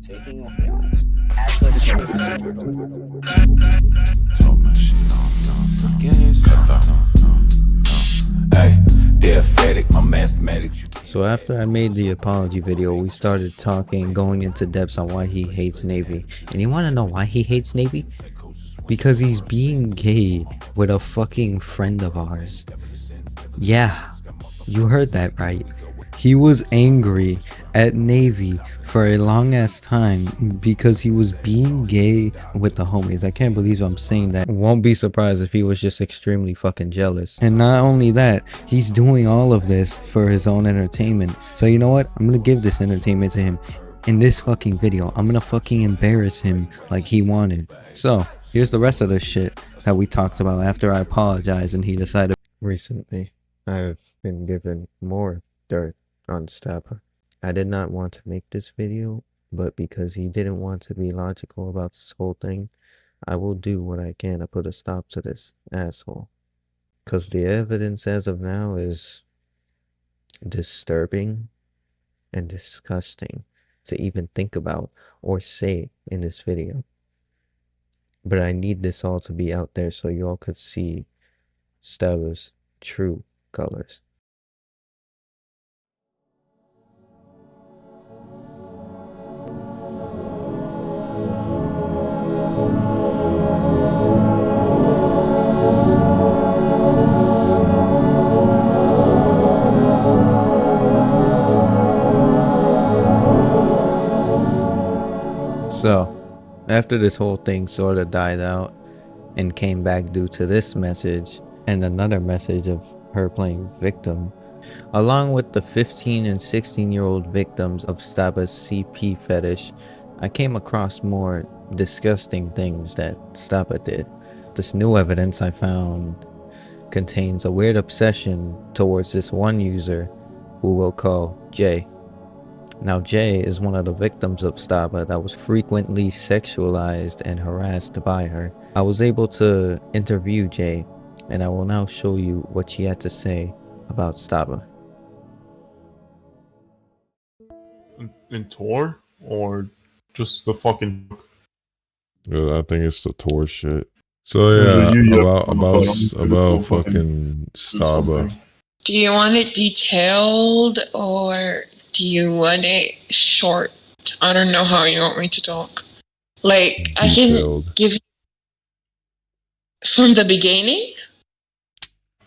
taking appearance as a Talk my shit, no, I guess. No. Hey, they're aesthetic, my mathematics. So after I made the apology video, we started talking, going into depths on why he hates Navy. And you want to know why he hates Navy? Because he's being gay with a fucking friend of ours. Yeah, you heard that right. He was angry at Navy for a long ass time because he was being gay with the homies. I can't believe I'm saying that. Won't be surprised if he was just extremely fucking jealous. And not only that, he's doing all of this for his own entertainment. So you know what? I'm gonna give this entertainment to him. In this fucking video, I'm gonna fucking embarrass him like he wanted. So here's the rest of the shit that we talked about after I apologized and he decided. Recently, I've been given more dirt on stabuhh. I did not want to make this video, but because he didn't want to be logical about this whole thing, I will do what I can to put a stop to this asshole. Because the evidence as of now is disturbing and disgusting to even think about or say in this video. But I need this all to be out there so you all could see stabuhh's true colors. So, after this whole thing sort of died out and came back due to this message and another message of her playing victim, along with the 15 and 16-year-old victims of stabuhh's CP fetish, I came across more disgusting things that stabuhh did. This new evidence I found contains a weird obsession towards this one user who we'll call Jay. Now, Jay is one of the victims of stabuhh that was frequently sexualized and harassed by her. I was able to interview Jay, and I will now show you what she had to say about stabuhh. In tour or just the fucking Yeah, I think it's the tour shit. So yeah, about fucking stabuhh. Do you want it detailed or do you want it short? I don't know how you want me to talk. Like, Detailed. I can give you from the beginning?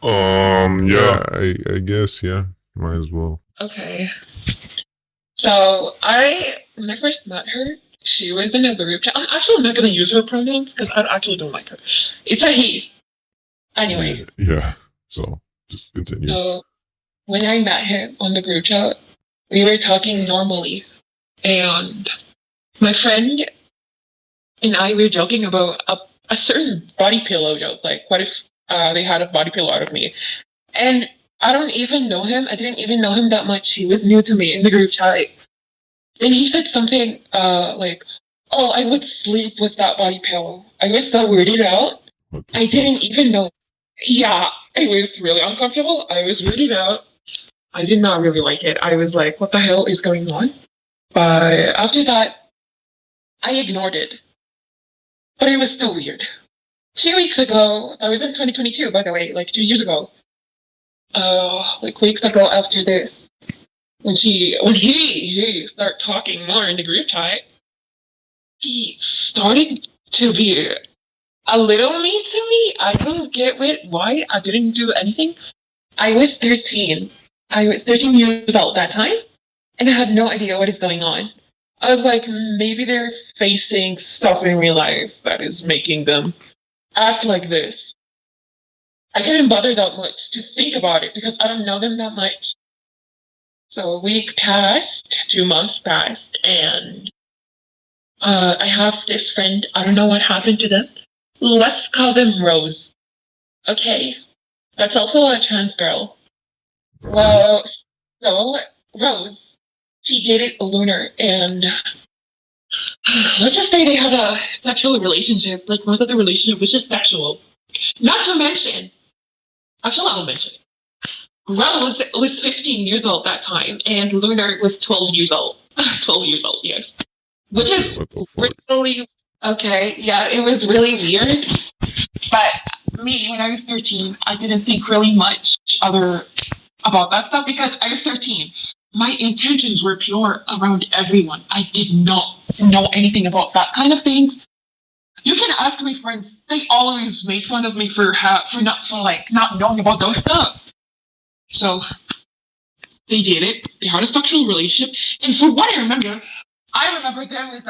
Yeah, I guess, yeah. Might as well. Okay. So, when I first met her, she was in a group chat. I'm actually not going to use her pronouns because I actually don't like her. It's a he. Anyway. Yeah, so just continue. So, when I met him on the group chat, we were talking normally, and my friend and I were joking about a certain body pillow joke. Like, what if they had a body pillow out of me? And I don't even know him. I didn't even know him that much. He was new to me in the group chat. And he said something like, "Oh, I would sleep with that body pillow." I was so weirded out. I didn't even know. Yeah, it was really uncomfortable. I was weirded out. I did not really like it. I was like, what the hell is going on? But after that, I ignored it. But it was still weird. 2 weeks ago, I was in 2022, by the way, like 2 years ago. Like weeks ago after this, when he started talking more in the group chat, he started to be a little mean to me. I don't get why I didn't do anything. I was 13. I was 13 years old that time, and I had no idea what is going on. I was like, maybe they're facing stuff in real life that is making them act like this. I didn't bother that much to think about it because I don't know them that much. So a week passed, 2 months passed, and I have this friend. I don't know what happened to them. Let's call them Rose. Okay? That's also a trans girl. Well, so Rose, she dated Lunar, and let's just say they had a sexual relationship. Like most of the relationship was just sexual. Not to mention, actually, I'll mention. Rose was 15 years old that time, and Lunar was 12 years old. 12 years old, yes. which is What the fuck? really okay. Yeah, it was really weird. But me, when I was 13, I didn't think really much other about that stuff because I was 13. My intentions were pure around everyone. I did not know anything about that kind of things. You can ask my friends; they always made fun of me for not knowing about those stuff. So they did it. They had a sexual relationship, and from what I remember there was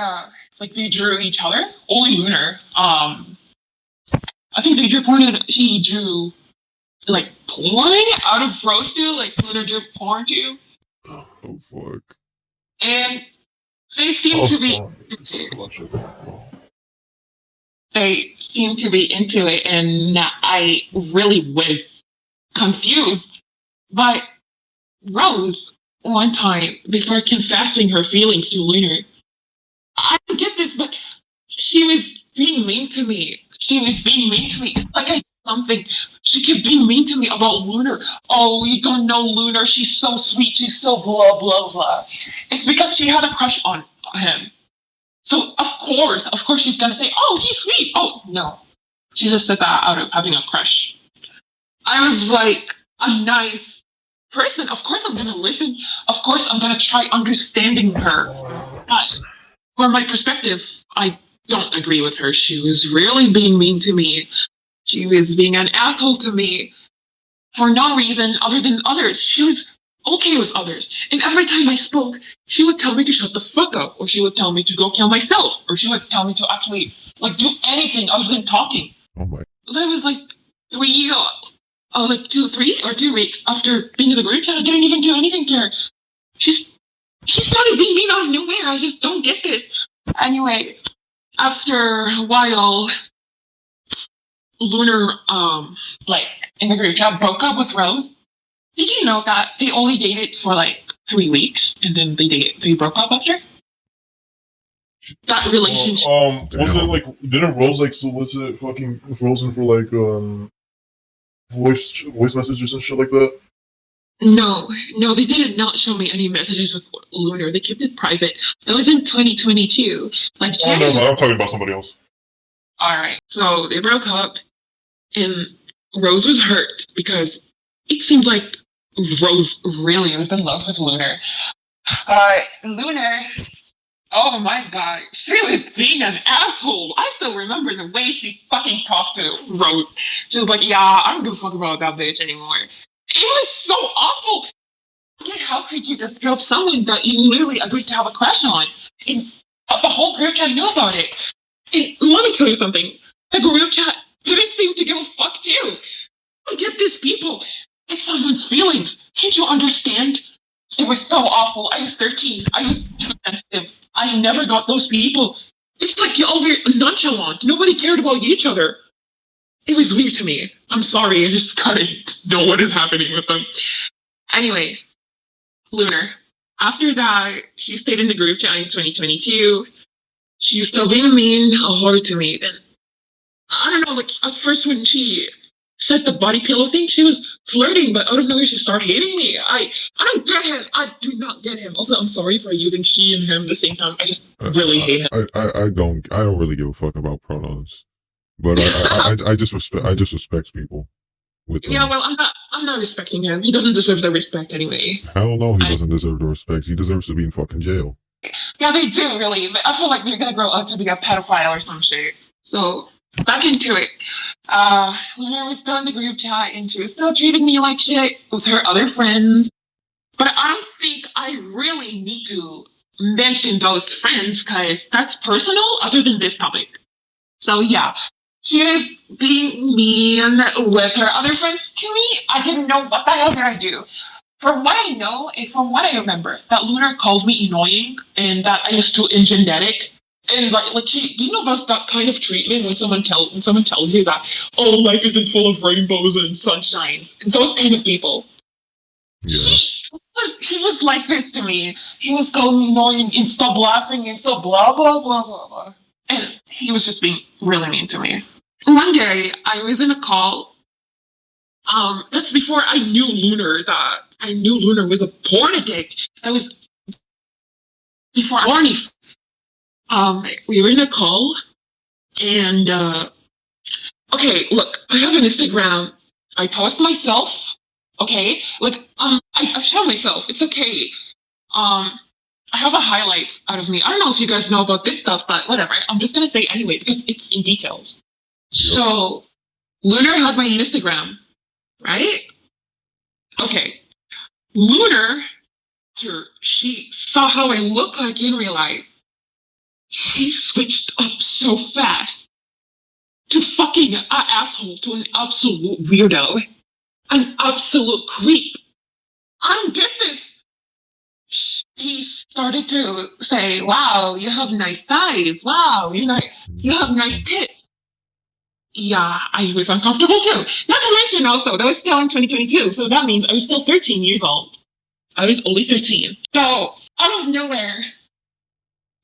like they drew each other. Only Lunar. I think they drew porn. And she drew like porn out of Rose too. Like Lunar drew porn too, Oh fuck. and they seem to be. They seem to be into it, and I really was confused. But Rose, one time, before confessing her feelings to Lunar, I don't get this, but she was being mean to me. She was being mean to me. It's like I did something. She kept being mean to me about Lunar. Oh, you don't know Lunar. She's so sweet. She's so blah, blah, blah. It's because she had a crush on him. So, of course, she's going to say, oh, he's sweet. Oh, no. She just said that out of having a crush. I was like, a nice person. Of course, I'm going to listen. Of course, I'm going to try understanding her. But from my perspective, I don't agree with her. She was really being mean to me. She was being an asshole to me for no reason other than others. She was okay with others. And every time I spoke, she would tell me to shut the fuck up, or she would tell me to go kill myself, or she would tell me to actually do anything other than talking. Oh my. That was like 2 weeks after being in the group chat. I didn't even do anything to her. She started being mean out of nowhere. I just don't get this. Anyway, after a while, Lunar, in the group chat broke up with Rose. Did you know that they only dated for 3 weeks and then they broke up after? That relationship. Was it didn't Rose solicit fucking Frozen for voice messages and shit like that? No, they did not show me any messages with Lunar. They kept it private. That was in 2022. Oh, no, I'm talking about somebody else. Alright, so they broke up, and Rose was hurt because it seemed like Rose really was in love with Lunar. Lunar, oh my god, she was being an asshole. I still remember the way she fucking talked to Rose. She was like, yeah, I don't give a fuck about that bitch anymore. It was so awful. Okay, how could you just drop someone that you literally agreed to have a crush on? And the whole group chat knew about it. And let me tell you something. The group chat didn't seem to give a fuck too. I don't get this, people. It's someone's feelings. Can't you understand? It was so awful. I was 13. I was too sensitive. I never got those people. It's like you're all very nonchalant. Nobody cared about each other. It was weird to me. I'm sorry. I just couldn't know what is happening with them. Anyway, Lunar. After that, she stayed in the group chat in 2022. She was still being mean, a whore to me. Then, I don't know, at first when she said the body pillow thing, she was flirting, but out of nowhere she started hating me. I don't get him. I do not get him. Also, I'm sorry for using she and him at the same time. I just really hate him. I don't really give a fuck about pronouns, but I just respect people. With them. Yeah, well, I'm not respecting him. He doesn't deserve the respect anyway. Hell no, he doesn't deserve the respect. He deserves to be in fucking jail. Yeah, they do, really. I feel like they're gonna grow up to be a pedophile or some shit. So, back into it. Lunar was still in the group chat, and she was still treating me like shit with her other friends. But I don't think I really need to mention those friends, because that's personal, other than this topic. So, yeah. She was being mean with her other friends to me. I didn't know what the hell did I do. From what I know and from what I remember, that Lunar called me annoying and that I was too ingenetic. And do you know that kind of treatment when someone tells you that, oh, life isn't full of rainbows and sunshines? Those kind of people. Yeah. He was like this to me. He was going annoying and stop laughing and stop blah blah blah blah blah. And he was just being really mean to me. One day, I was in a call. That's before I knew Lunar was a porn addict. That was before Barney. We were in a call, and okay, look, I have an Instagram. I post myself. Okay, I show myself. It's okay. I have a highlight out of me. I don't know if you guys know about this stuff, but whatever. I'm just gonna say anyway because it's in details. So, Lunar had my Instagram, right? Okay. Lunar, she saw how I look like in real life. She switched up so fast to fucking an asshole, to an absolute weirdo, an absolute creep. I don't get this. She started to say, "Wow, you have nice thighs. Wow, you have nice tits." Yeah, I was uncomfortable too. Not to mention also, that was still in 2022, so that means I was still 13 years old. I was only 13. So, out of nowhere,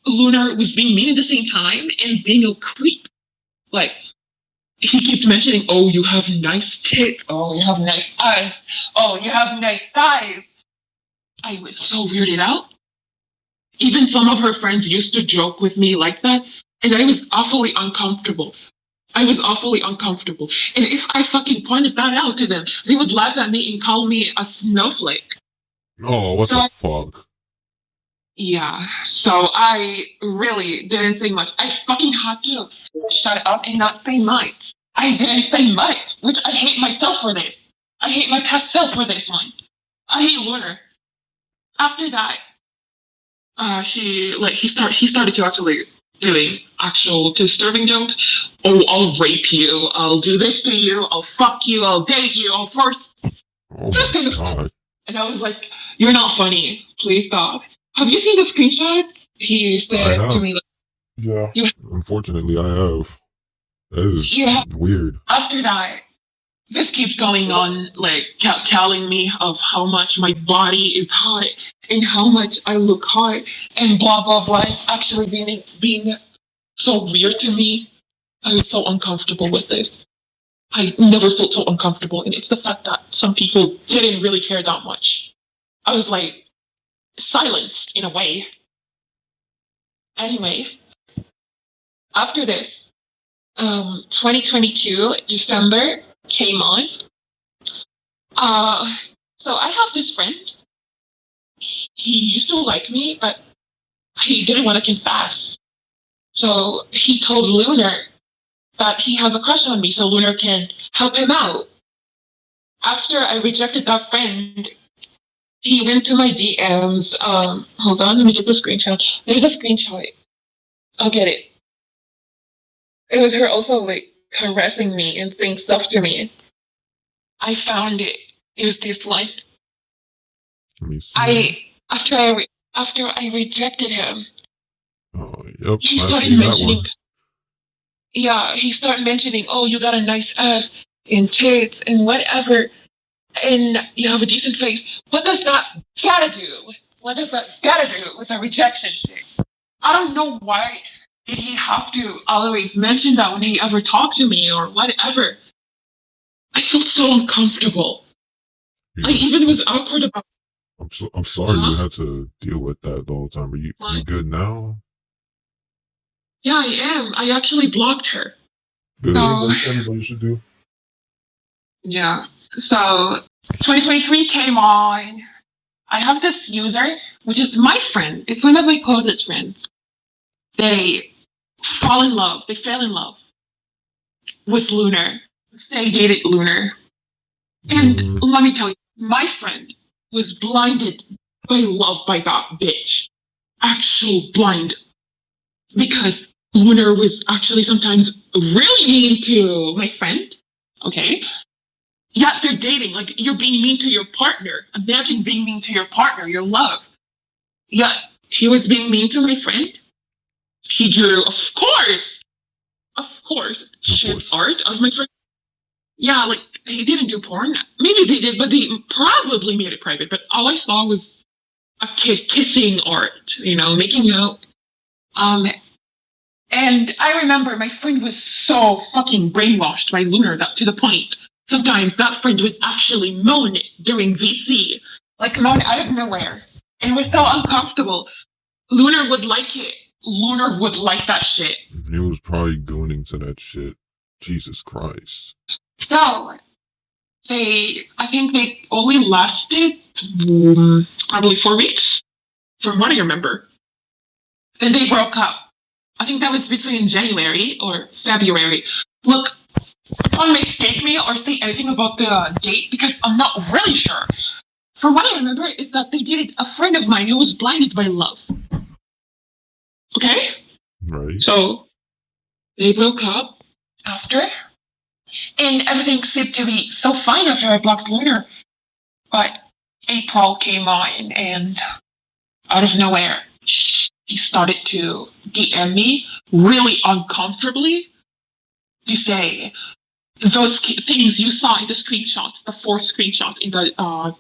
Lunar was being mean at the same time and being a creep. Like, he kept mentioning, "Oh, you have nice tits. Oh, you have nice eyes. Oh, you have nice thighs." I was so weirded out. Even some of her friends used to joke with me like that, and I was awfully uncomfortable. I was awfully uncomfortable. And if I fucking pointed that out to them, they would laugh at me and call me a snowflake. Oh, what the fuck? Yeah, so I really didn't say much. I fucking had to shut up and not say much. I didn't say much, which I hate myself for this. I hate my past self for this one. I hate Lunar. After that, she started to actually doing actual disturbing jokes. "Oh, I'll rape you. I'll do this to you. I'll fuck you. I'll date you. I'll force." Oh Just my kind of god. And I was like, "You're not funny. Please stop." Have you seen the screenshots? He I said to have. me, Yeah. Unfortunately, I have. That is "Yeah." weird. After that, this keeps going on, like, kept telling me of how much my body is hot and how much I look hot and blah, blah, blah. Actually being so weird to me. I was so uncomfortable with this. I never felt so uncomfortable. And it's the fact that some people didn't really care that much. I was like silenced in a way. Anyway, after this, 2022, December came on. Uh, so I have this friend. He used to like me, but he didn't want to confess. So he told Lunar that he has a crush on me so Lunar can help him out. After I rejected that friend, he went to my DMs. Hold on, let me get the screenshot. There's a screenshot. I'll get it. It was her also like harassing me and saying stuff to me. I found it. It was this line. Let me see. After I rejected him, Oh, yep. he I've started seen that mentioning. one. Yeah, he started mentioning, "Oh, you got a nice ass and tits and whatever, and you have a decent face." What does that gotta do? What does that gotta do with a rejection shit? I don't know why did he have to always mention that when he ever talked to me or whatever. I felt so uncomfortable. I even was awkward about. I'm sorry you Huh? had to deal with that the whole time. But you What? good now? Yeah, I am. I actually blocked her. Good. So Everybody should do. yeah. So 2023 came on. I have this user, which is my friend. It's one of my closest friends. They fall in love. They fell in love with Lunar. They dated Lunar. And let me tell you, my friend was blinded by love by that bitch. Actual blind. Because Lunar was actually sometimes really mean to my friend. Okay? Yet they're dating. Like, you're being mean to your partner. Imagine being mean to your partner, your love. Yet he was being mean to my friend. He drew, of course, shit art of my friend. Yeah, like, he didn't do porn. Maybe they did, but they probably made it private. But all I saw was a kid kissing art, making out. And I remember my friend was so fucking brainwashed by Lunar that to the point sometimes that friend would actually moan during VC, like moan out of nowhere. And it was so uncomfortable. Lunar would like it Lunar would like that shit. He was probably gooning to that shit. Jesus Christ. So, I think they only lasted probably 4 weeks, from what I remember. Then they broke up. I think that was between January or February. Look, don't mistake me or say anything about the date because I'm not really sure. From what I remember is that they dated a friend of mine who was blinded by love. Okay? Right. So, they broke up after, and everything seemed to be so fine after I blocked Lunar. But April came on, and out of nowhere, he started to DM me really uncomfortably to say those things you saw in the screenshots, the 4 screenshots in the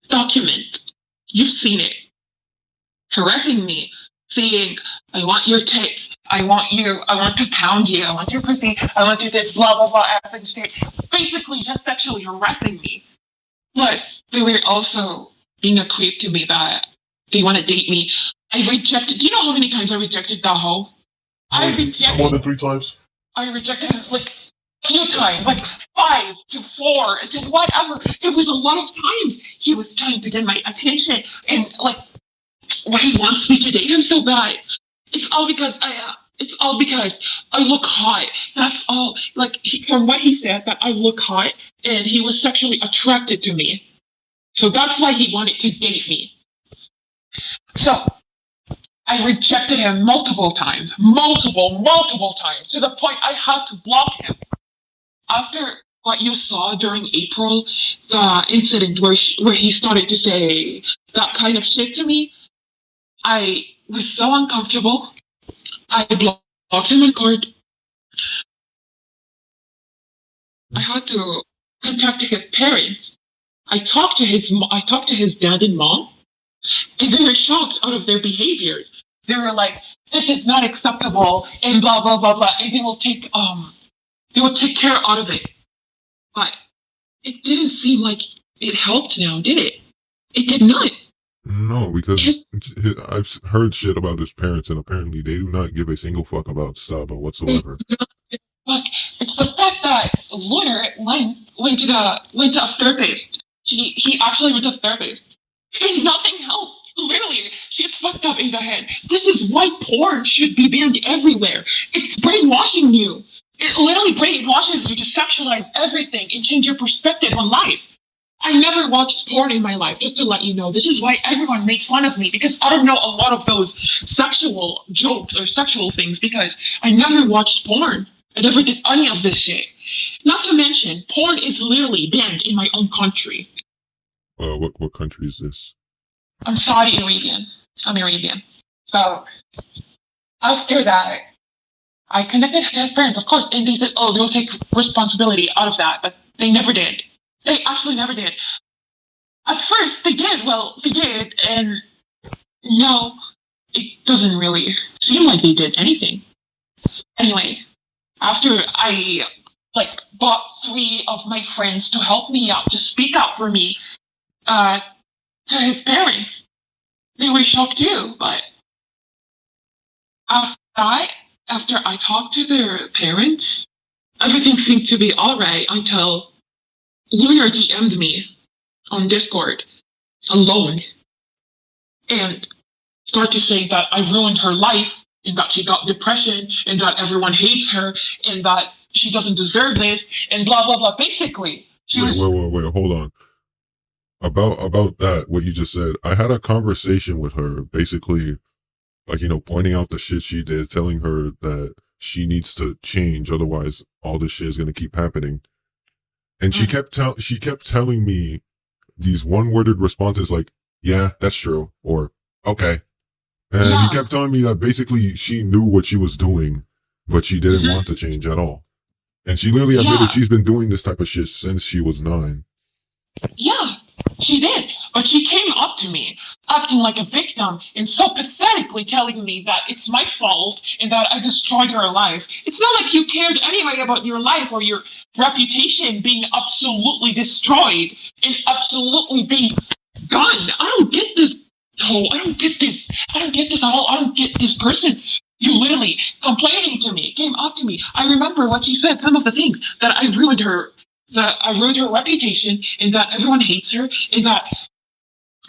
document. You've seen it. Harassing me, saying, I want your tits, I want to pound you, I want your pussy, I want your tits, blah, blah, blah, everything straight. Basically, just sexually harassing me. Plus, they were also being a creep to me that they want to date me. I rejected, do you know how many times I rejected that hoe? More than 3 times. I rejected her like a few times, like 5 to 4 to whatever. It was a lot of times. He was trying to get my attention and like why he wants me to date him so bad. It's all because I look hot. That's all. Like from what he said, that I look hot and he was sexually attracted to me. So that's why he wanted to date me. So I rejected him multiple times, to the point I had to block him. After what you saw during April, the incident where he started to say that kind of shit to me, I was so uncomfortable. I blocked him on Discord. I had to contact his parents. I talked to his dad and mom, and they were shocked out of their behaviors. They were like, "This is not acceptable," and blah blah blah blah, and they will take care out of it. But it didn't seem like it helped now, did it? It did not. No, because I've heard shit about his parents, and apparently they do not give a single fuck about Saba whatsoever. Look, it's the fact that Lunar went to a therapist. He actually went to a therapist, and nothing helped. Literally, she's fucked up in the head. This is why porn should be banned everywhere. It's brainwashing you. It literally brainwashes you to sexualize everything and change your perspective on life. I never watched porn in my life, just to let you know. This is why everyone makes fun of me, because I don't know a lot of those sexual jokes or sexual things, because I never watched porn. I never did any of this shit. Not to mention, porn is literally banned in my own country. What country is this? I'm Saudi Arabian. I'm Arabian. So, after that, I connected to his parents, of course, and they said, oh, they'll take responsibility out of that, but they never did. They actually never did. At first, they did, and no, it doesn't really seem like they did anything. Anyway, after I, bought 3 of my friends to help me out, to speak out for me, to his parents, they were shocked too, but after I talked to their parents, everything seemed to be alright until Lunar DM'd me on Discord alone and started to say that I ruined her life and that she got depression and that everyone hates her and that she doesn't deserve this and blah blah blah. Basically, wait, hold on. About that, what you just said, I had a conversation with her, basically, pointing out the shit she did, telling her that she needs to change, otherwise all this shit is gonna keep happening. And she kept telling me these one-worded responses like, yeah, that's true, or okay. And he kept telling me that basically she knew what she was doing, but she didn't want to change at all. And she literally admitted she's been doing this type of shit since she was 9. Yeah, she did. But she came up to me, acting like a victim, and so pathetically telling me that it's my fault and that I destroyed her life. It's not like you cared anyway about your life or your reputation being absolutely destroyed and absolutely being gone. I don't get this toe. I don't get this. I don't get this at all. I don't get this person. You literally complaining to me, came up to me. I remember what she said, some of the things that I ruined her reputation, and that everyone hates her, and that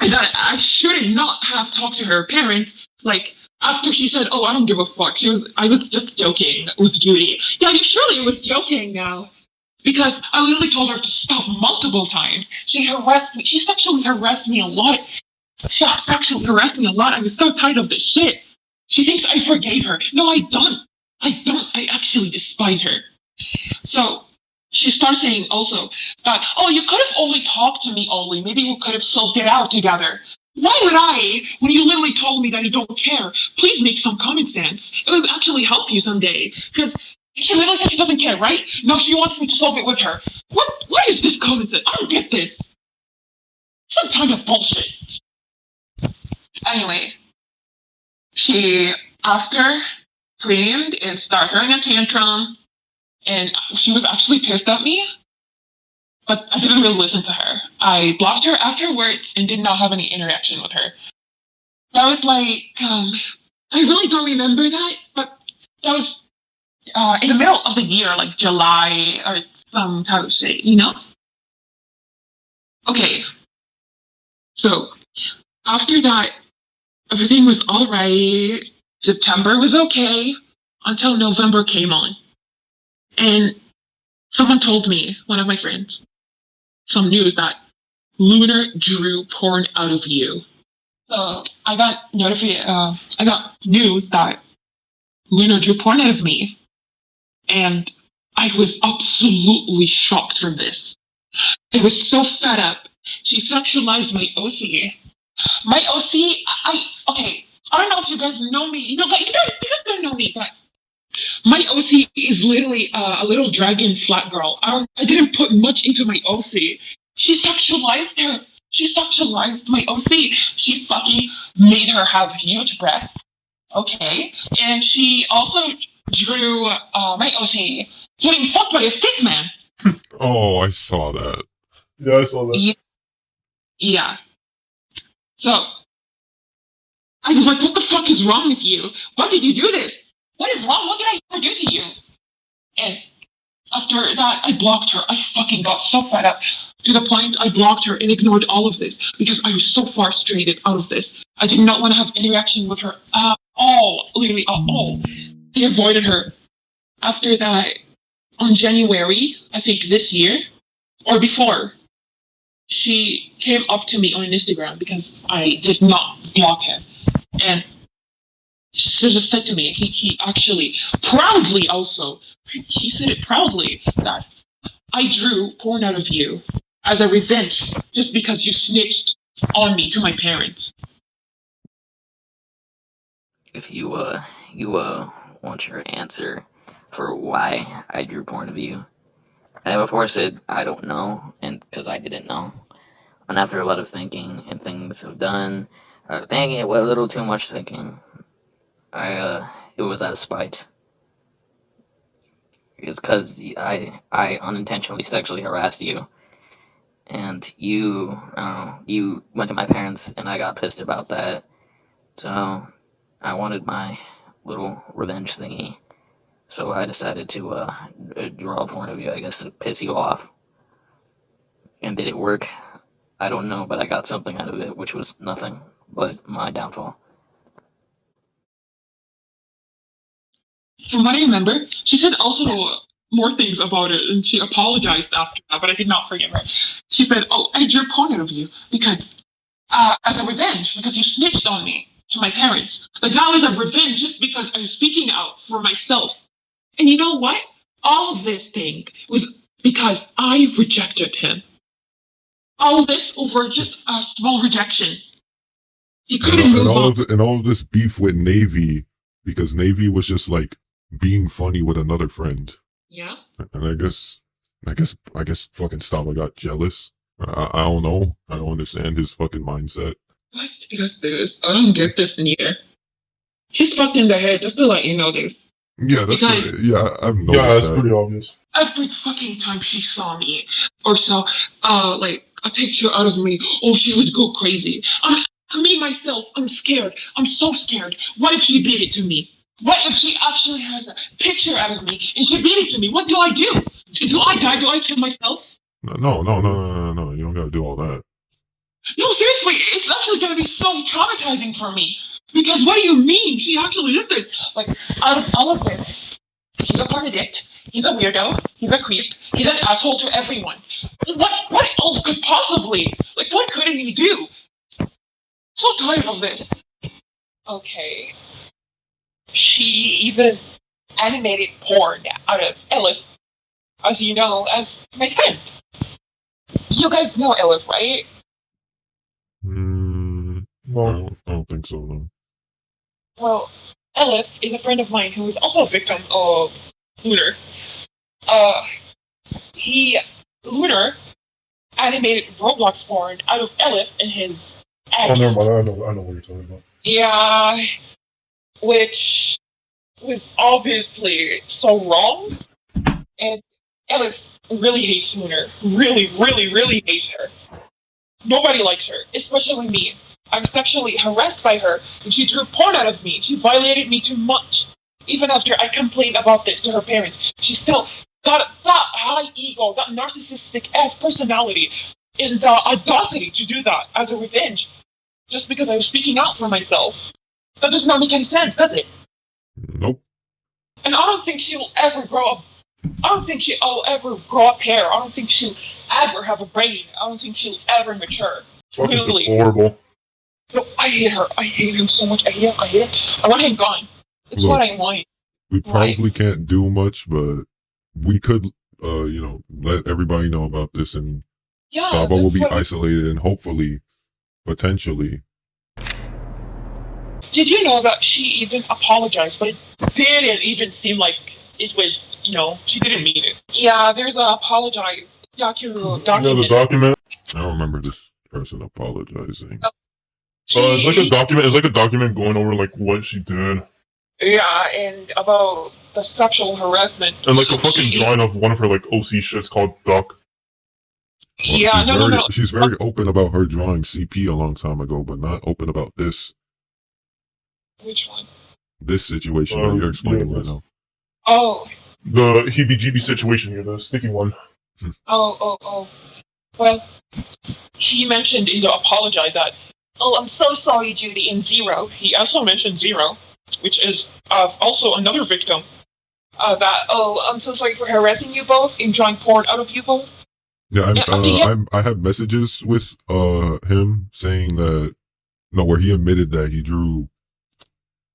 I should not have talked to her parents. Like, after she said, "Oh, I don't give a fuck," I was just joking with Judy. Yeah, you surely was joking now. Because I literally told her to stop multiple times. She harassed me. She sexually harassed me a lot. She sexually harassed me a lot. I was so tired of this shit. She thinks I forgave her. No, I don't. I don't. I actually despise her. So she starts saying also that, "Oh, you could have only talked to me only. Maybe we could have solved it out together." Why would I, when you literally told me that you don't care? Please make some common sense. It would actually help you someday. Because she literally said she doesn't care, right? No, she wants me to solve it with her. What is this common sense? I don't get this. Some kind of bullshit. Anyway, she, after, screamed and started throwing a tantrum, and she was actually pissed at me, but I didn't really listen to her. I blocked her afterwards and did not have any interaction with her. That was like, I really don't remember that, but that was in the middle of the year, like July or some type of shit, you know? Okay. So, after that, everything was alright. September was okay until November came on. And someone told me, one of my friends, some news that Lunar drew porn out of you. So I got news that Lunar drew porn out of me. And I was absolutely shocked from this. I was so fed up. She sexualized my OC. My OC, okay, I don't know if you guys know me. You guys don't know me, but my OC is literally a little dragon flat girl. I didn't put much into my OC. She sexualized her. She sexualized my OC. She fucking made her have huge breasts. Okay, and she also drew my OC getting fucked by a stick man. Oh, I saw that. Yeah, I saw that. Yeah. So I was like, "What the fuck is wrong with you? Why did you do this? What is wrong? What did I ever do to you?" And after that, I blocked her. I fucking got so fed up to the point I blocked her and ignored all of this because I was so frustrated out of this. I did not want to have interaction with her at all, literally at all. I avoided her. After that, on January, I think this year, or before, she came up to me on Instagram because I did not block her. And she just said to me, he actually proudly also, he said it proudly, that I drew porn out of you as a revenge just because you snitched on me to my parents. If you want your answer for why I drew porn of you, I before said I don't know, and because I didn't know. And after a lot of thinking and things have done, thinking it was a little too much thinking. It was out of spite. It's because I unintentionally sexually harassed you, and you went to my parents, and I got pissed about that. So I wanted my little revenge thingy. So I decided to draw a porn of you, I guess, to piss you off. And did it work? I don't know, but I got something out of it, which was nothing but my downfall. From what I remember, she said also more things about it, and she apologized after that, but I did not forgive her. She said, "Oh, I drew porn out of you because, as a revenge, because you snitched on me to my parents. Like, that was a revenge just because I was speaking out for myself. And you know what? All of this thing was because I rejected him. All of this over just a small rejection. He couldn't move on." And all of this beef with Navy, because Navy was just like being funny with another friend. Yeah. And I guess fucking Stava got jealous. I don't know. I don't understand his fucking mindset. What is this? I don't get this neither. He's fucked in the head, just to let you know this. Yeah, that's Because- pretty, yeah, I've noticed Yeah, that's that. pretty obvious. Every fucking time she saw me or saw like a picture out of me, oh, she would go crazy. I'm Me, myself, I'm scared. I'm so scared. What if she beat it to me? What if she actually has a picture out of me and she beat it to me? What do I do? Do I die? Do I kill myself? No. You don't gotta do all that. No, seriously, it's actually gonna be so traumatizing for me. Because what do you mean? She actually did this. Like, out of all of this, he's a part addict. He's a weirdo. He's a creep. He's an asshole to everyone. What else could possibly? Like, what could he do? So tired of this. Okay. She even animated porn out of Elif, as you know, as my friend. You guys know Elif, right? I don't think so. No. Well, Elif is a friend of mine who is also a victim of Lunar. Lunar animated Roblox porn out of Elif and his ex. Oh, never mind. I know what you're talking about. Yeah, which was obviously so wrong. And Elif really hates Lunar. Really hates her. Nobody likes her, especially me. I'm sexually harassed by her, and she drew porn out of me. She violated me too much. Even after I complained about this to her parents, she still got that high ego, that narcissistic ass personality, and the audacity to do that as a revenge, just because I was speaking out for myself. That does not make any sense, does it? Nope. And I don't think she will ever grow up. I don't think she'll ever grow up hair. I don't think she'll ever have a brain. I don't think she'll ever mature. It's fucking Really. horrible. No, I hate her. I hate him so much. I hate him. I want him gone. It's Look, what I want. We probably can't do much, but we could, let everybody know about this, and Yeah, Stabuhh will that's be what isolated, and hopefully, potentially. Did you know that she even apologized, but it didn't even seem like it was, she didn't mean it. Yeah, there's a apologize document. Yeah, the document. I don't remember this person apologizing. It's like a document. It's like a document going over like what she did. Yeah, and about the sexual harassment. And like a fucking drawing of one of her like OC shits called Duck. Well, Yeah, no. She's very open about her drawing CP a long time ago, but not open about this. Which one? This situation that you're explaining right now. Oh. The heebie-jeebie situation here, the sticky one. Oh. Well, he mentioned in the apology that, oh, I'm so sorry, Judy, in Zero. He also mentioned Zero, which is also another victim. I'm so sorry for harassing you both and drawing porn out of you both. Yeah, I have messages with him saying that, where he admitted that he drew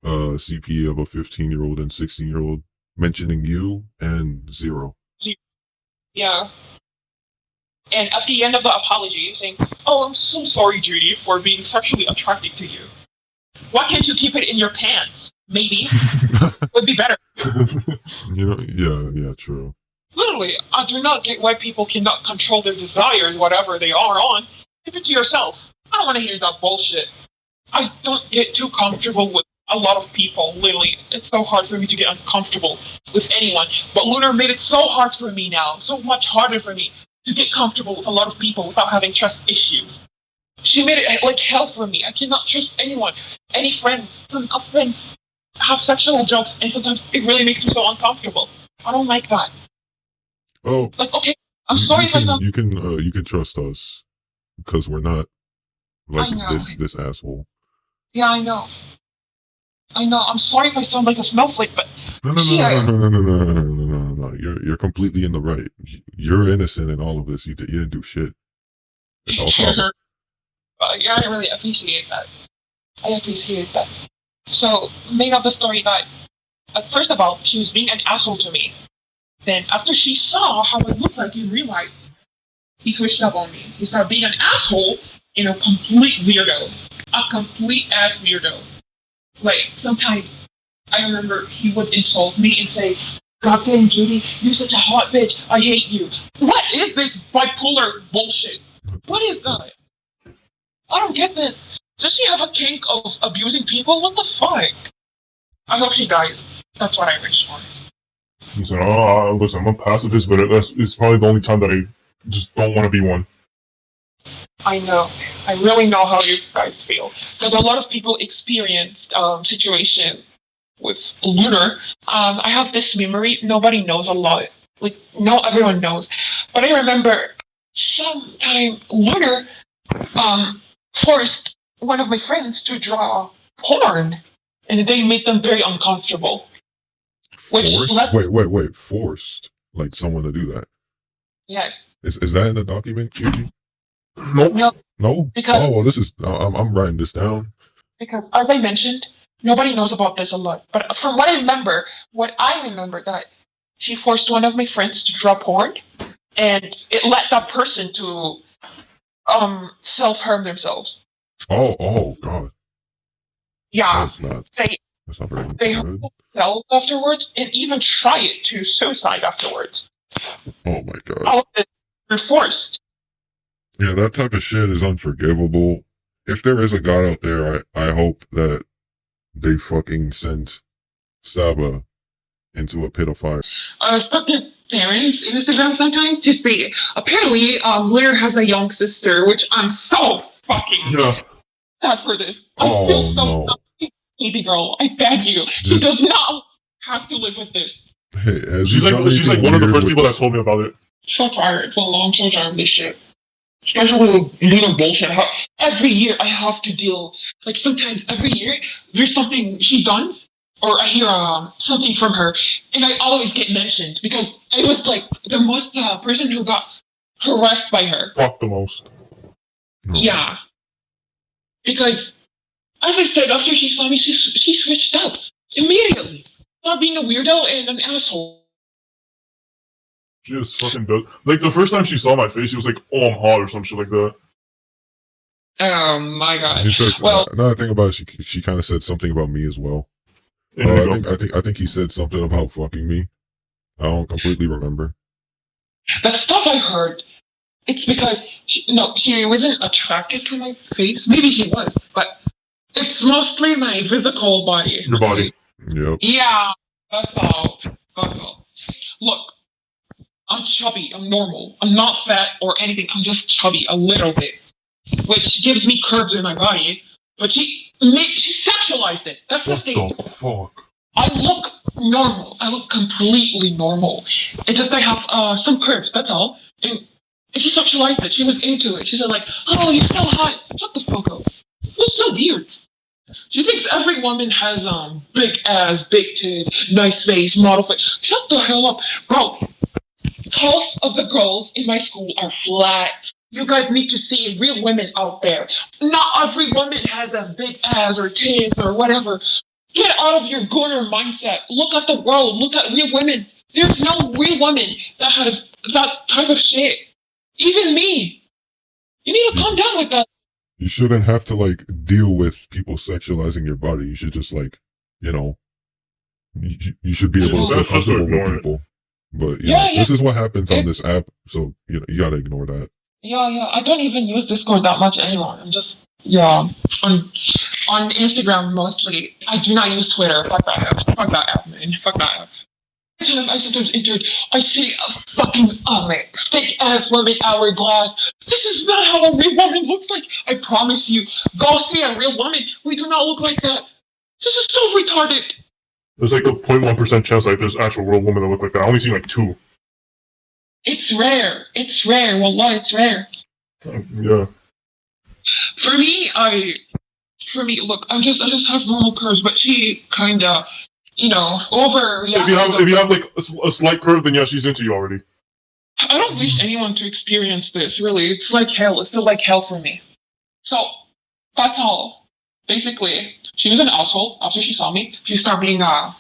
CP of a 15-year-old and 16-year-old, mentioning you and Zero. Yeah. And at the end of the apology, saying, oh, I'm so sorry, Judy, for being sexually attracted to you. Why can't you keep it in your pants? Maybe. Would be better. Yeah, true. Literally, I do not get why people cannot control their desires, whatever they are on. Keep it to yourself. I don't want to hear that bullshit. I don't get too comfortable with a lot of people, literally. It's so hard for me to get uncomfortable with anyone. But Lunar made it so hard for me now, so much harder for me to get comfortable with a lot of people without having trust issues. She made it like hell for me. I cannot trust anyone. Any friend. Some friends have sexual jokes, and sometimes it really makes me so uncomfortable. I don't like that. Oh, like, okay, I'm sorry if I sound. You can trust us because we're not like this asshole. Yeah, I know. I'm sorry if I sound like a snowflake, but no. You're completely in the right. You're innocent in all of this. You didn't do shit. It's all Stabuhh. Yeah, I really appreciate that. So, made of the story that, first of all, she was being an asshole to me. Then, after she saw how I looked like in real life, he switched up on me. He started being an asshole and a complete weirdo. A complete ass weirdo. Like, sometimes, I remember he would insult me and say, God damn, Judy, you're such a hot bitch. I hate you. What is this bipolar bullshit? What is that? I don't get this. Does she have a kink of abusing people? What the fuck? I hope she dies. That's what I wish for. He said, listen, I'm a pacifist, but it's probably the only time that I just don't want to be one. I know. I really know how you guys feel. Because a lot of people experienced situation with Lunar. I have this memory. Nobody knows a lot. Like, no, everyone knows. But I remember sometime Lunar forced one of my friends to draw porn. And they made them very uncomfortable. Which Forced? left, Wait. Forced like someone to do that. yes. Is that in the document, KG? Nope. No, No. because Oh, well, this is. I'm writing this down. because as I mentioned, nobody knows about this a lot. But from what I remember that she forced one of my friends to draw porn, and it led that person to self harm themselves. Oh God, Yeah, that's not. they That's not very they hurt good. themselves afterwards, and even try it to suicide afterwards. Oh my God. All of this were forced. Yeah, that type of shit is unforgivable. If there is a God out there, I hope that they fucking sent Saba into a pit of fire. Stuck their parents' Instagram sometimes to see. Apparently, Blair has a young sister, which I'm so fucking Yeah. sad for this. I feel Oh so no. sorry, baby girl. I beg you. She Did, does not have to live with this. hey, has She's he done like anything one of the weird first with people that this? told me about it. So tired. I'm so tired of this shit. Especially with Luna bullshit. Every year I have to deal. Like sometimes every year there's something she does, or I hear something from her, and I always get mentioned because I was like the most person who got harassed by her. Fuck the most. No. Yeah, because as I said, after she saw me, she switched up immediately. Stop being a weirdo and an asshole. She just fucking does. Like the first time she saw my face, she was like, "Oh, I'm hot" or some shit like that. Oh my god. He said, Well, another thing about it, she kind of said something about me as well. Indigo. I think he said something about fucking me. I don't completely remember. the stuff I heard, it's because she wasn't attracted to my face. Maybe she was, but it's mostly my physical body. Your body. Yep. Yeah, that's all. That's all. Look, I'm chubby. I'm normal. I'm not fat or anything. I'm just chubby a little bit, which gives me curves in my body. But she sexualized it. That's the What thing. the fuck? I look normal. I look completely normal. It just I have some curves. That's all. And she sexualized it. She was into it. She said like, "Oh, you're so hot." Shut the fuck up. It was so weird. She thinks every woman has big ass, big tits, nice face, model face. Shut the hell up, bro. Half of the girls in my school are flat. You guys need to see real women out there. Not every woman has a big ass or tits or whatever. Get out of your gooner mindset. Look at the world. Look at real women. There's no real woman that has that type of shit. Even me. You need to calm down with that. You shouldn't have to like deal with people sexualizing your body. You should just like, you know, you should be able to feel That's just to comfortable with ignore it. people. But Yeah, know, yeah. this is what happens on this app, so you gotta ignore that. Yeah. I don't even use Discord that much anymore. I'm just on Instagram mostly. I do not use Twitter. Fuck that app. Fuck that app, man. Fuck that app. Every time I sometimes entered, I see a fucking thick ass woman hourglass. This is not how a real woman looks like. I promise you. Go see a real woman. We do not look like that. This is so retarded. There's like a 0.1% chance like there's actual real women that look like that. I only seen like 2. It's rare. It's rare. Wallah, it's rare. Yeah. For me, look, I just have normal curves, but she kinda, overreacted. If you have like a slight curve, then yeah, she's into you already. I don't wish anyone to experience this. Really, it's like hell. It's still like hell for me. So that's all. Basically, she was an asshole. After she saw me, she started being a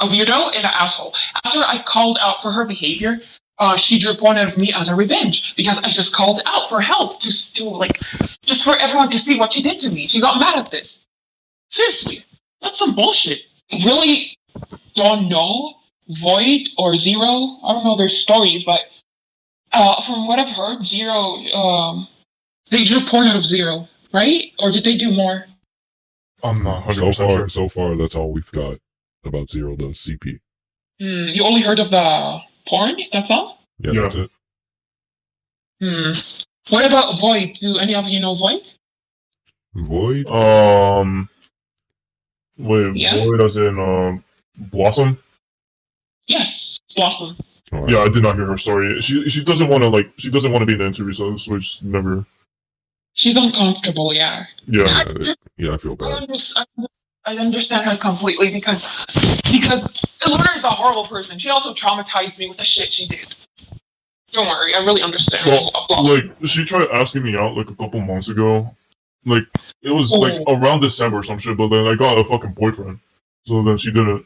weirdo and an asshole. After I called out for her behavior, she drew point out of me as a revenge because I just called out for help, just for everyone to see what she did to me. She got mad at this. Seriously, that's some bullshit. Really don't know Void or Zero. I don't know their stories, but from what I've heard, Zero, they drew porn out of Zero, right? Or did they do more? I'm not 100% sure. So far, that's all we've got about Zero, the CP. You only heard of the porn? That's all? Yeah, Yeah. that's it. What about Void? Do any of you know Void? Void? Wait, Yeah. Void as in Blossom? Yes, Blossom. Oh, Yeah, I did not hear her story. She doesn't want to be in the interview, so we just never. She's uncomfortable, yeah. Yeah. yeah, I feel bad. I understand her completely because Luna is a horrible person. She also traumatized me with the shit she did. Don't worry, I really understand. Well, Blossom. like she tried asking me out like a couple months ago. Like it was like around December or some shit, but then I got a fucking boyfriend. So then she didn't.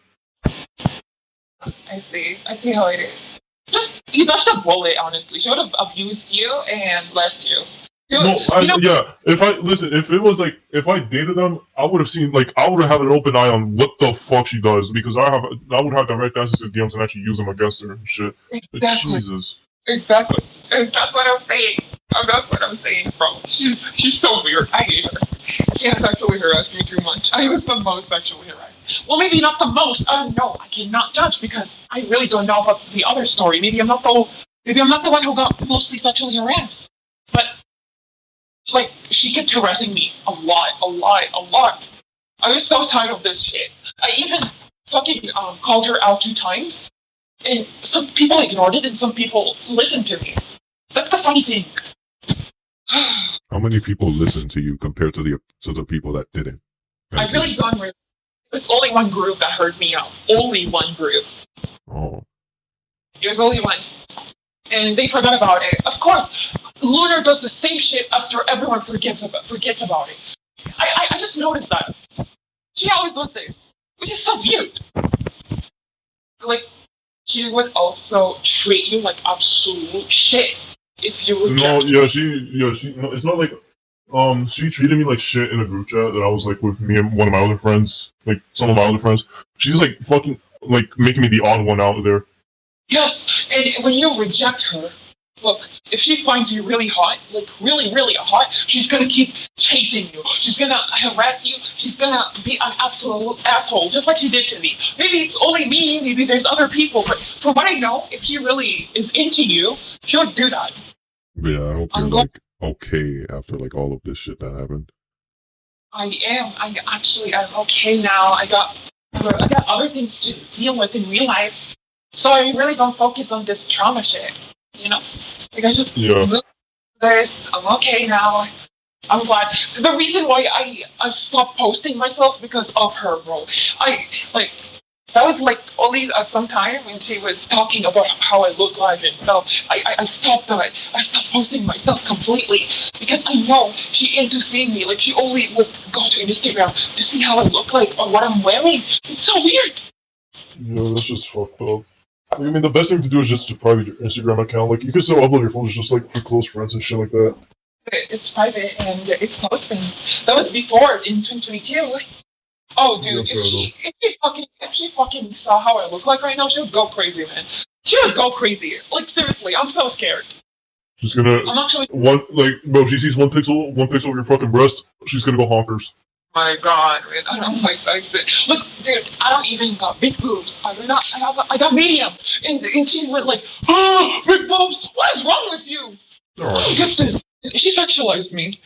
I see how it is. You dodged a bullet, honestly. She would have abused you and left you. No, yeah. If it was like if I dated them, I would have seen like I would have had an open eye on what the fuck she does because I would have direct access to DMs and actually use them against her and shit. Exactly. Like, Jesus. Exactly. And that's what I'm saying. That's what I'm saying, bro. She's so weird. I hate her. She has sexually harassed me too much. I was the most sexually harassed. Well, maybe not the most. I don't know. I cannot judge because I really don't know about the other story. Maybe I'm not the one who got mostly sexually harassed. But like she kept harassing me a lot. I was so tired of this shit. I even fucking called her out 2 times, and some people ignored it, and some people listened to me. That's the funny thing. How many people listened to you compared to the people that didn't? I really don't. There's only one group that heard me out. Only one group. Oh. There's only one. And they forgot about it. Of course, Lunar does the same shit after everyone forgets about it. I just noticed that. She always does this. Which is so weird. Like, she would also treat you like absolute shit if you reject. No, she. No, it's not like she treated me like shit in a group chat that I was like with me and one of my other friends, like some of my other friends. She's like fucking like making me the odd one out there. Yes, and when you reject her, look, if she finds you really hot, like really, really hot, she's gonna keep chasing you. She's gonna harass you. She's gonna be an absolute asshole, just like she did to me. Maybe it's only me, maybe there's other people, but from what I know, if she really is into you, she would do that. Yeah, I hope you're like okay after like all of this shit that happened. I am. I'm okay now. I got other things to deal with in real life. So I really don't focus on this trauma shit, you know? Like I just move this. I'm okay now. I'm glad. The reason why I stopped posting myself because of her, bro. That was like only at some time when she was talking about how I look like and stuff. I stopped that. I stopped posting myself completely because I know she into seeing me. Like she only would go to Instagram to see how I look like or what I'm wearing. It's so weird. Yeah, that's just fucked up. I mean, the best thing to do is just to private your Instagram account. Like, you can still upload your photos just like for close friends and shit like that. It's private and it's close friends. That was before in 2022. Oh, dude, if she fucking saw how I look like right now, she would go crazy, man. She would go crazy. Like seriously, I'm so scared. She's gonna. I'm actually. Bro, she sees one pixel of your fucking breast, she's gonna go honkers. My God, man, I don't like that shit. Look, dude, I don't even got big boobs. I got mediums, and she went like, oh, big boobs. What is wrong with you? I don't get this. She sexualized me.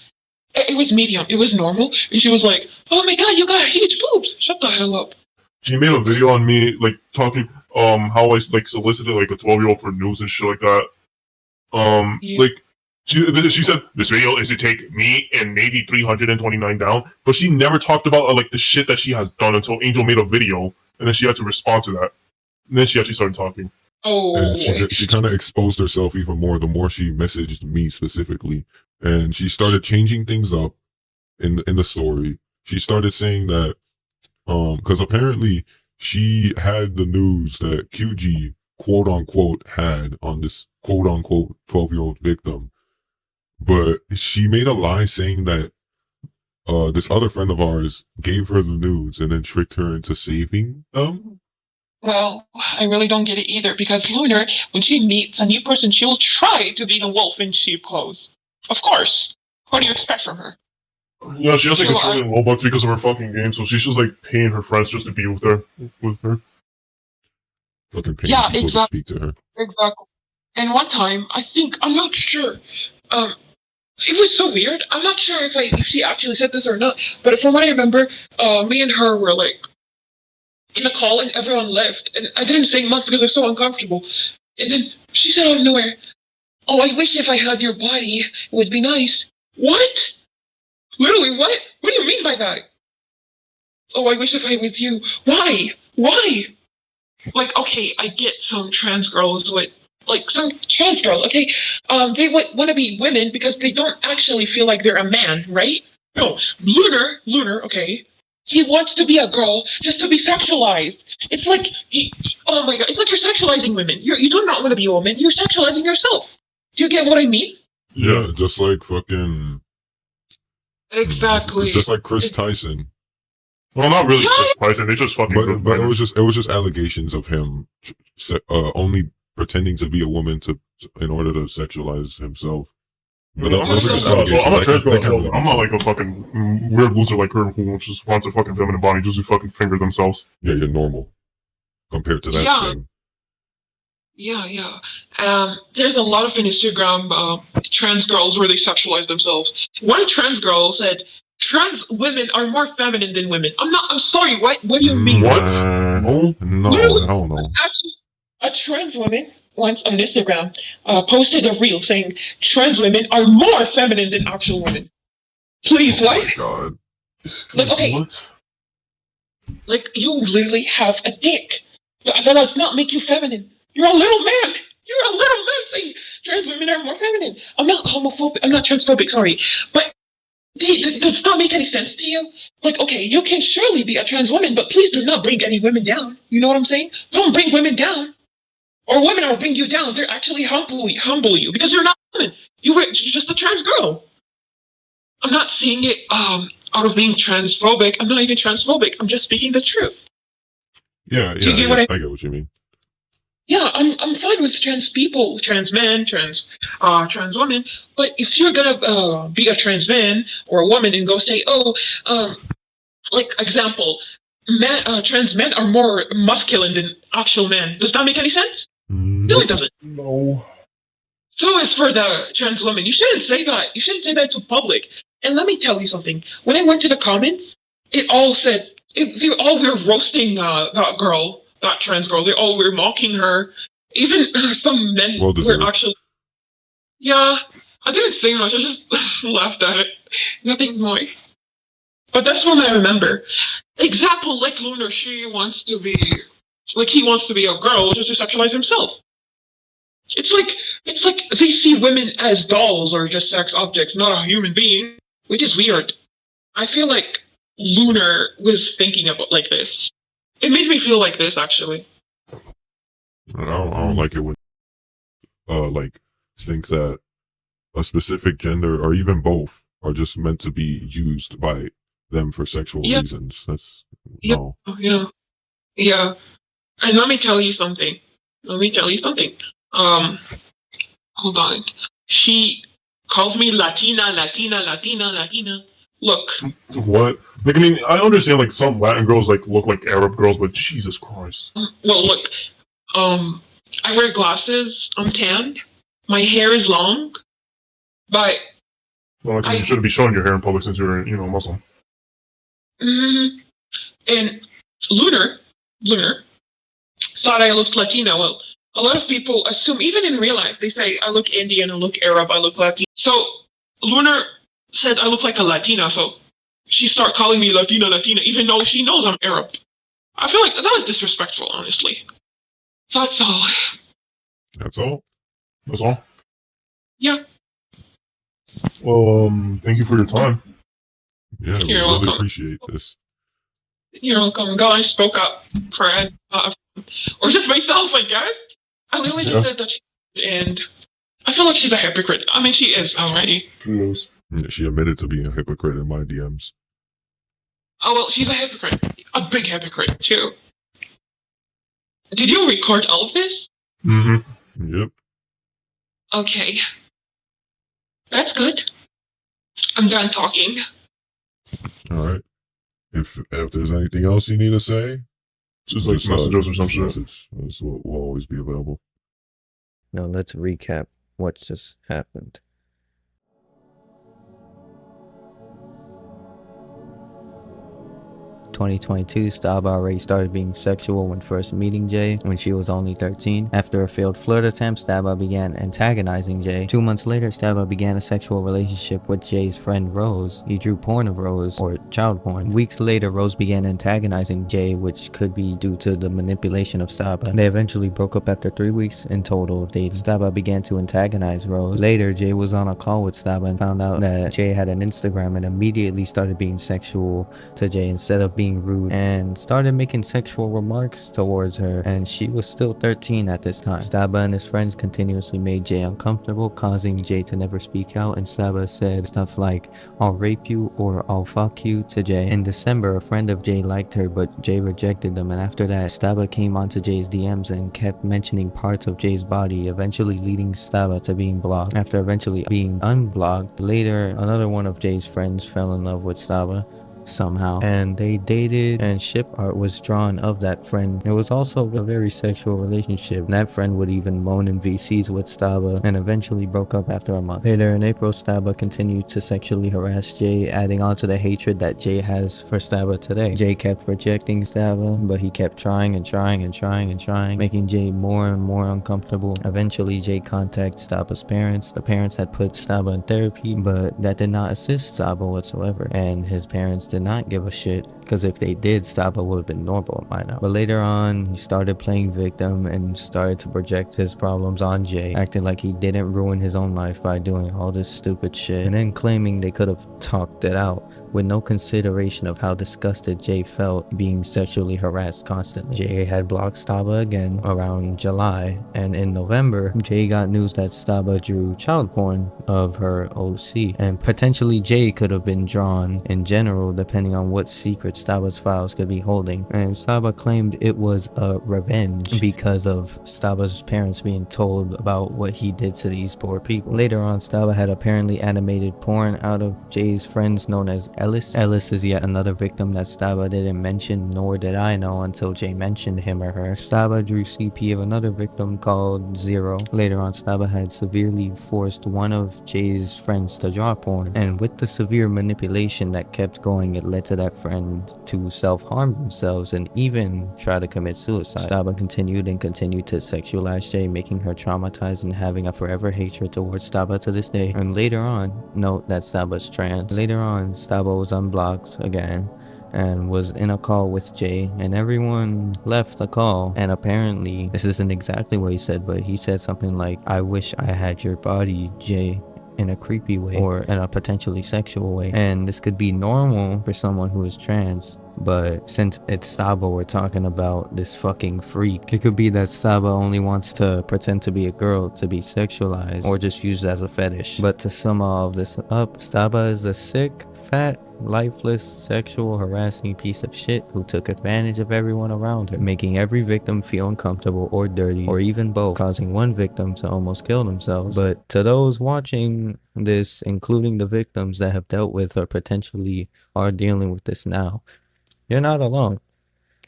It was medium. It was normal, and she was like, "Oh my God, you got huge boobs." Shut the hell up. She made a video on me, like talking, how I like solicited like a 12-year-old for news and shit like that. Like she said this video is to take me and Navy 329 down, but she never talked about like the shit that she has done until Angel made a video, and then she had to respond to that. And then she actually started talking. Oh. And she kind of exposed herself even more the more she messaged me specifically, and she started changing things up in the story. She started saying that because apparently she had the news that QG quote unquote had on this quote unquote 12-year-old victim, but she made a lie saying that this other friend of ours gave her the news and then tricked her into saving them. Well, I really don't get it either because Lunar, when she meets a new person, she will try to be the wolf in sheep clothes. Of course. What do you expect from her? Yeah, she has like a trillion Robux because of her fucking game, so she's just like paying her friends just to be with her. Fucking paying people to speak to her. Exactly. And one time, I'm not sure. it was so weird. I'm not sure if she actually said this or not, but from what I remember, me and her were like in a call and everyone left, and I didn't say much because I was so uncomfortable. And then she said out of nowhere, "Oh, I wish if I had your body, it would be nice." What? Literally, what? What do you mean by that? Oh, I wish if I was you. Why? Why? Like, okay, I get some trans girls with, like, some trans girls, okay, they want to be women because they don't actually feel like they're a man, right? No, Lunar, okay, he wants to be a girl just to be sexualized. It's like, oh my god, it's like you're sexualizing women. You do not want to be a woman, you're sexualizing yourself. Do you get what I mean? Yeah, just like fucking. Exactly. Just like Chris Tyson. Well, not really Yeah. Chris Tyson. They just fucking. But it was just allegations of him only pretending to be a woman in order to sexualize himself. But I'm those are just so allegations. I'm not trans girl. They can't really I'm be not true. like a fucking weird loser like her who just wants a fucking feminine body just to fucking finger themselves. Yeah, you're normal compared to that Yeah. thing. Yeah. There's a lot of Instagram trans girls where they sexualize themselves. One trans girl said, "Trans women are more feminine than women." I'm sorry. What? What do you mean? What? No, Literally. hell no. Actually, a trans woman once on Instagram posted a reel saying trans women are more feminine than actual women. Please, Oh what? my god. Like, okay. What? Like, you literally have a dick. That does not make you feminine. You're a little man. You're a little man saying trans women are more feminine. I'm not homophobic. I'm not transphobic, sorry. But does that make any sense to you? Like, okay, you can surely be a trans woman, but please do not bring any women down. You know what I'm saying? Don't bring women down. Or women will bring you down. They're actually humble you because you're not a woman. You're just a trans girl. I'm not seeing it out of being transphobic. I'm not even transphobic. I'm just speaking the truth. Yeah, Do you get what I get what you mean. Yeah, I'm fine with trans people, trans men, trans women. But if you're gonna be a trans man or a woman and go say, oh, like example, trans men are more masculine than actual men. Does that make any sense? No, it doesn't. No. So as for the trans woman, you shouldn't say that. You shouldn't say that to public. And let me tell you something. When I went to the comments, it all said they all were roasting that girl, that trans girl. They all were mocking her. Even some men Well were deserved. actually. Yeah, I didn't say much. I just laughed at it. Nothing more. But that's what I remember. Example, like Lunar, she wants to be, like he wants to be a girl just to sexualize himself. It's like they see women as dolls or just sex objects, not a human being, which is weird. I feel like Lunar was thinking about like this. It made me feel like this actually. I don't like it when like think that a specific gender or even both are just meant to be used by them for sexual reasons. That's no. Yeah. And let me tell you something. Hold on. She called me Latina. Look. What? Like, I mean, I understand, like, some Latin girls, like, look like Arab girls, but Jesus Christ. Well, look. I wear glasses. I'm tanned. My hair is long. But. Well, like, you shouldn't be showing your hair in public since you're, Muslim. And Lunar thought I looked Latina. Well, a lot of people assume, even in real life, they say I look Indian, I look Arab, I look Latina. So Lunar said I look like a Latina, so she started calling me Latina, even though she knows I'm Arab. I feel like that was disrespectful, honestly. That's all. That's all? That's all? Yeah. Well, thank you for your time. Yeah, we You're really welcome. appreciate this. You're welcome. God, I spoke up for Ed. Or just myself, I guess. I literally just said that and I feel like she's a hypocrite. I mean, she is already. She is. She admitted to being a hypocrite in my DMs. Oh, well, she's a hypocrite. A big hypocrite, too. Did you record all of this? Mm-hmm. Yep. Okay. That's good. I'm done talking. All right. If there's anything else you need to say, Just like message us or some shit. Message. We'll always be available. Now let's recap what just happened. 2022, Stabuhh already started being sexual when first meeting Jay when she was only 13. After a failed flirt attempt, Stabuhh began antagonizing Jay. 2 months later, Stabuhh began a sexual relationship with Jay's friend Rose. He drew porn of Rose, or child porn. Weeks later, Rose began antagonizing Jay, which could be due to the manipulation of Stabuhh. They eventually broke up after 3 weeks in total of dating. Stabuhh began to antagonize Rose. Later, Jay was on a call with Stabuhh and found out that Jay had an Instagram and immediately started being sexual to Jay instead of being rude, and started making sexual remarks towards her, and she was still 13 at this time. Stabuhh and his friends continuously made Jay uncomfortable, causing Jay to never speak out, and Stabuhh said stuff like, "I'll rape you" or "I'll fuck you" to Jay. In December, a friend of Jay liked her, but Jay rejected them, and after that, Stabuhh came onto Jay's DMs and kept mentioning parts of Jay's body, eventually leading Stabuhh to being blocked. After eventually being unblocked, later another one of Jay's friends fell in love with Stabuhh somehow, and they dated, and ship art was drawn of that friend. It was also a very sexual relationship. That friend would even moan in VCs with Stabuhh and eventually broke up after a month. Later in April, Stabuhh continued to sexually harass Jay, adding on to the hatred that Jay has for Stabuhh today. Jay kept rejecting Stabuhh, but he kept trying and trying and trying and trying, making Jay more and more uncomfortable. Eventually, Jay contacted Stabuh's parents. The parents had put Stabuhh in therapy, but that did not assist Stabuhh whatsoever, and his parents did not give a shit, because if they did, Stabuhh would have been normal by now. But later on, he started playing victim and started to project his problems on Jay, acting like he didn't ruin his own life by doing all this stupid shit, and then claiming they could have talked it out, with no consideration of how disgusted Jay felt being sexually harassed constantly. Jay had blocked Stabuhh again around July, and in November, Jay got news that Stabuhh drew child porn of her OC, and potentially Jay could have been drawn in general depending on what secret Stabuh's files could be holding, and Stabuhh claimed it was a revenge because of Stabuh's parents being told about what he did to these poor people. Later on, Stabuhh had apparently animated porn out of Jay's friends known as Ellis. Ellis is yet another victim that Stabuhh didn't mention, nor did I know until Jay mentioned him or her. Stabuhh drew CP of another victim called Zero. Later on, Stabuhh had severely forced one of Jay's friends to draw porn, and with the severe manipulation that kept going, it led to that friend to self-harm themselves and even try to commit suicide. Stabuhh continued and continued to sexualize Jay, making her traumatized and having a forever hatred towards Stabuhh to this day. And later on, note that Stabuh's trans. Later on, Stabuhh was unblocked again and was in a call with Jay, and everyone left the call, and apparently this isn't exactly what he said, but he said something like, "I wish I had your body, Jay," in a creepy way or in a potentially sexual way. And this could be normal for someone who is trans, but since it's Stabuhh we're talking about, this fucking freak, it could be that Stabuhh only wants to pretend to be a girl to be sexualized or just used as a fetish. But to sum all of this up, Stabuhh is a sick, fat, lifeless, sexual harassing piece of shit who took advantage of everyone around her, making every victim feel uncomfortable or dirty, or even both, causing one victim to almost kill themselves. But to those watching this, including the victims that have dealt with or potentially are dealing with this now, you're not alone.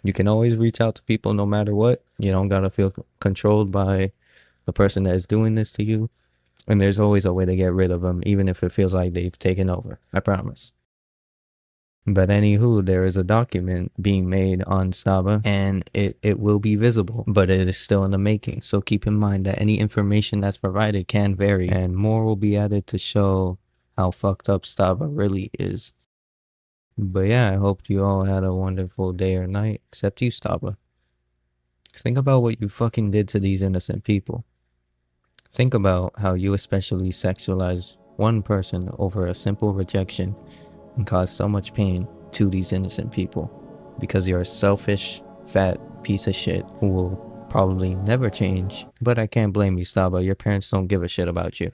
You can always reach out to people no matter what. You don't gotta feel controlled by the person that is doing this to you, and there's always a way to get rid of them, even if it feels like they've taken over. I promise. But anywho, there is a document being made on Stabuhh, and it will be visible, but it is still in the making. So keep in mind that any information that's provided can vary, and more will be added to show how fucked up Stabuhh really is. But yeah, I hope you all had a wonderful day or night, except you, Stabuhh. Think about what you fucking did to these innocent people. Think about how you especially sexualized one person over a simple rejection and caused so much pain to these innocent people because you're a selfish, fat piece of shit who will probably never change. But I can't blame you, Stabuhh. Your parents don't give a shit about you.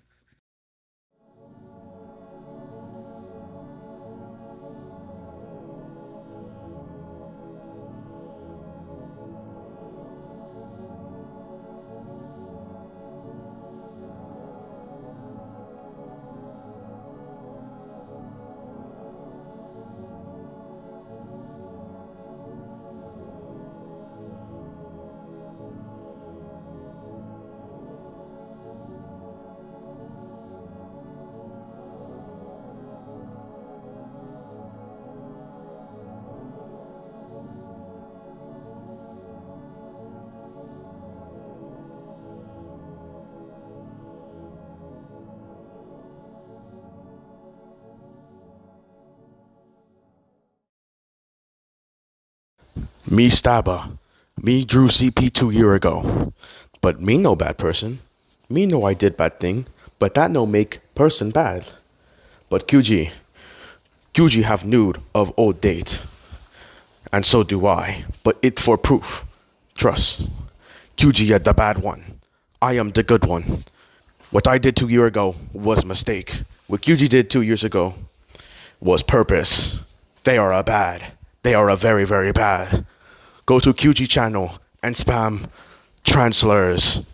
Me stabuhh. Me drew CP 2 year ago. But me no bad person. Me know I did bad thing, but that no make person bad. But QG have nude of old date. And so do I, but it for proof. Trust. QG are the bad one. I am the good one. What I did 2 year ago was mistake. What QG did 2 years ago was purpose. They are a bad. They are a very, very bad. Go to QG channel and spam translers.